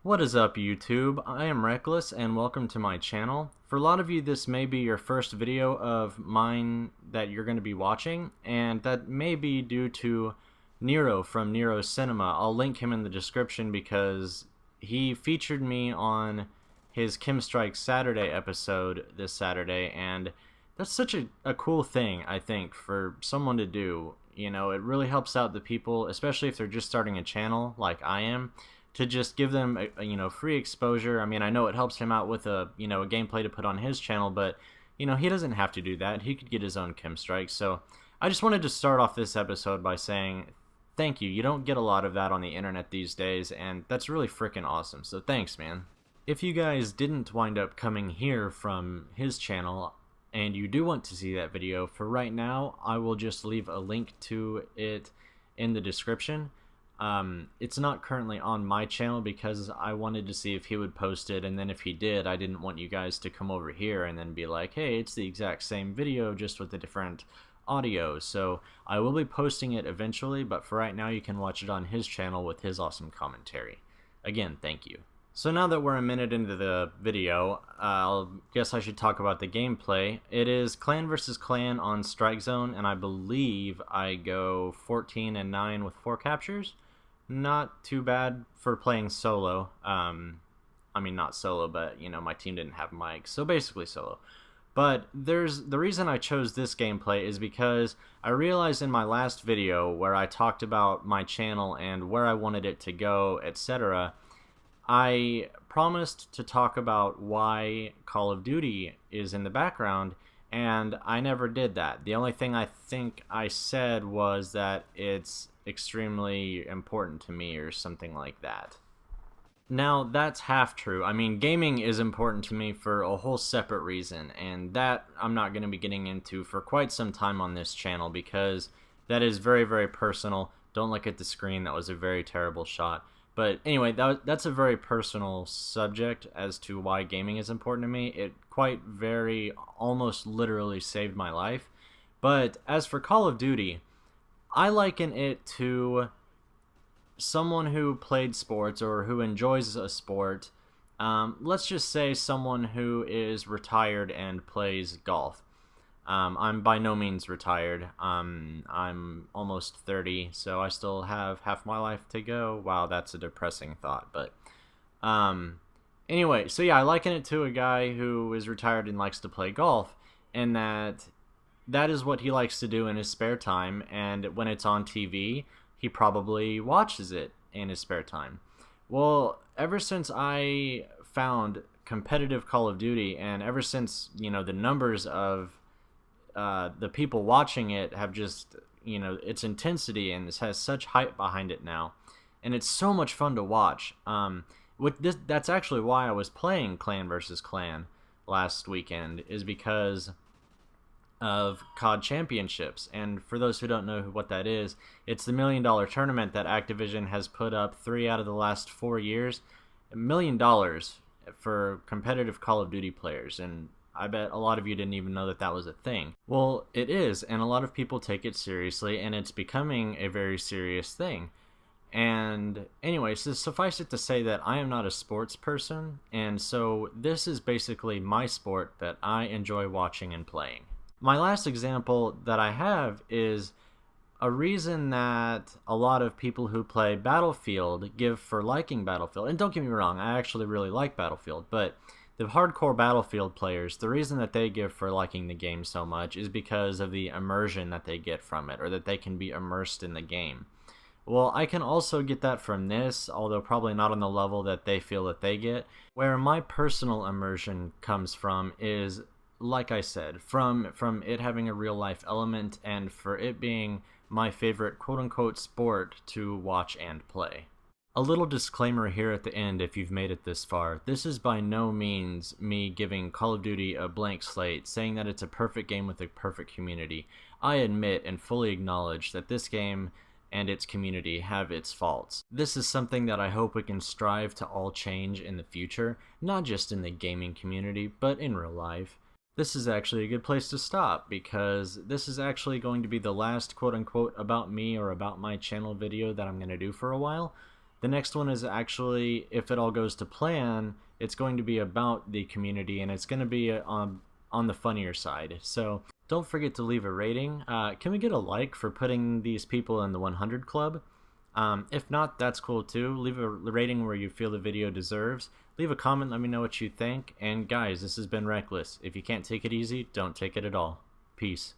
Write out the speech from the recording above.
What is up, YouTube? I am Reckless and welcome to my channel. For a lot of you, this may be your first video of mine that you're going to be watching, and that may be due to Nero from Nero Cinema. I'll link him in the description because he featured me on his Kim Strike Saturday episode this Saturday, and that's such a cool thing, I think, for someone to do. You know, it really helps out the people, especially if they're just starting a channel like I am, to just give them free exposure. I mean, I know it helps him out with a gameplay to put on his channel, but he doesn't have to do that. He could get his own Kim Strike. So I just wanted to start off this episode by saying thank you. You don't get a lot of that on the internet these days, and that's really freaking awesome. So thanks, man. If you guys didn't wind up coming here from his channel and you do want to see that video, for right now I will just leave a link to it in the description. It's not currently on my channel because I wanted to see if he would post it, and then if he did, I didn't want you guys to come over here and then be like, hey, it's the exact same video just with a different audio. So I will be posting it eventually, but for right now you can watch it on his channel with his awesome commentary. Again, thank you. So now that we're a minute into the video, I guess I should talk about the gameplay. It is clan versus clan on Strikezone, and I believe I go 14-9 with 4 captures. Not too bad for playing solo. I mean, not solo, but my team didn't have mics, so basically solo. But the reason I chose this gameplay is because I realized in my last video where I talked about my channel and where I wanted it to go, etc., I promised to talk about why Call of Duty is in the background, and I never did that. The only thing I think I said was that it's extremely important to me or something like that. Now, that's half true. I mean, gaming is important to me for a whole separate reason, and that I'm not going to be getting into for quite some time on this channel because that is very, very personal. Don't look at the screen. That was a very terrible shot. But anyway, that's a very personal subject as to why gaming is important to me. It almost literally saved my life. But as for Call of Duty, I liken it to someone who played sports or who enjoys a sport. Let's just say someone who is retired and plays golf. I'm by no means retired. I'm almost 30, so I still have half my life to go. Wow, that's a depressing thought. But anyway, so yeah, I liken it to a guy who is retired and likes to play golf, and that is what he likes to do in his spare time, and when it's on TV, he probably watches it in his spare time. Well, ever since I found competitive Call of Duty, and ever since, the numbers of the people watching it have just, its intensity, and this has such hype behind it now, and it's so much fun to watch. That's actually why I was playing Clan versus Clan last weekend, is because of COD Championships. And for those who don't know what that is, it's the $1 million tournament that Activision has put up 3 out of the last 4 years. $1 million for competitive Call of Duty players, and I bet a lot of you didn't even know that was a thing. Well, it is, and a lot of people take it seriously, and it's becoming a very serious thing. And anyway, so suffice it to say that I am not a sports person, and so this is basically my sport that I enjoy watching and playing. My last example that I have is a reason that a lot of people who play Battlefield give for liking Battlefield. And don't get me wrong, I actually really like Battlefield, but the hardcore Battlefield players, the reason that they give for liking the game so much is because of the immersion that they get from it, or that they can be immersed in the game. Well, I can also get that from this, although probably not on the level that they feel that they get. Where my personal immersion comes from is, like I said, from it having a real life element, and for it being my favorite quote-unquote sport to watch and play. A little disclaimer here at the end if you've made it this far. This is by no means me giving Call of Duty a blank slate, saying that it's a perfect game with a perfect community. I admit and fully acknowledge that this game and its community have its faults. This is something that I hope we can strive to all change in the future, not just in the gaming community, but in real life. This is actually a good place to stop, because this is actually going to be the last quote-unquote about me or about my channel video that I'm going to do for a while. The next one is actually, if it all goes to plan, it's going to be about the community, and it's going to be on the funnier side. So don't forget to leave a rating. Can we get a like for putting these people in the 100 club? If not, that's cool too. Leave a rating where you feel the video deserves. Leave a comment, let me know what you think. And guys, this has been Reckless. If you can't take it easy, don't take it at all. Peace.